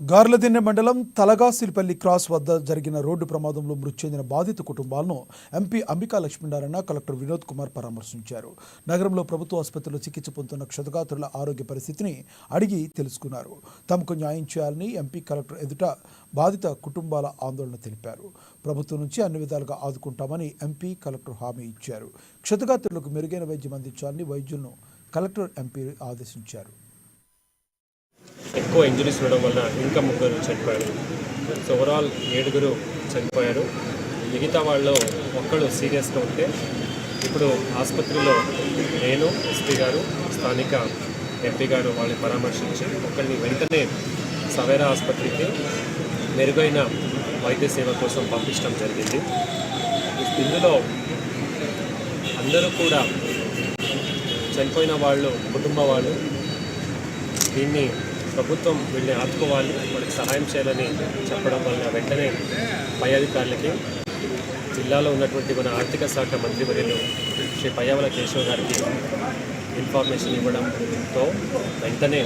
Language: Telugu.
గార్లదిన్నె మండలం తలగాసిల్పల్లి క్రాస్ వద్ద జరిగిన రోడ్డు ప్రమాదంలో మృతి చెందిన బాధిత కుటుంబాలను ఎంపీ అంబికా లక్ష్మీనారాయణ కలెక్టర్ వినోద్ కుమార్ పరామర్శించారు. నగరంలో ప్రభుత్వ ఆసుపత్రిలో చికిత్స పొందుతున్న క్షతగాత్రుల ఆరోగ్య పరిస్థితిని అడిగి తెలుసుకున్నారు. తమకు న్యాయం చేయాలని ఎంపీ కలెక్టర్ ఎదుట బాధిత కుటుంబాల ఆందోళన తెలిపారు. ప్రభుత్వం నుంచి అన్ని విధాలుగా ఆదుకుంటామని ఎంపీ కలెక్టర్ హామీ ఇచ్చారు. క్షతగాత్రులకు మెరుగైన వైద్యం అందించాలని వైద్యులను కలెక్టర్ ఎంపీ ఆదేశించారు. ఎక్కువ ఇంజరీస్ ఉండడం వల్ల ఇంకా 3 చనిపోయారు. సో ఓవరాల్ 7 చనిపోయారు. మిగతా వాళ్ళు ఒక్కడు సీరియస్గా ఉంటే ఇప్పుడు ఆసుపత్రిలో నేను ఎస్పీ గారు స్థానిక ఎంపీ గారు వాళ్ళని పరామర్శించి ఒకరిని వెంటనే సవేరా ఆసుపత్రికి మెరుగైన వైద్య సేవ కోసం పంపించడం జరిగింది. ఇందులో అందరూ కూడా చనిపోయిన వాళ్ళు కుటుంబ వాళ్ళు దీన్ని ప్రభుత్వం వీళ్ళని ఆదుకోవాలి, వాళ్ళకి సహాయం చేయాలని చెప్పడం వల్ల వెంటనే పై అధికారులకి జిల్లాలో ఉన్నటువంటి మన ఆర్థిక శాఖ మంత్రివర్యులు శ్రీ పయ్యావుల కేశవ్ గారికి ఇన్ఫర్మేషన్ ఇవ్వడంతో వెంటనే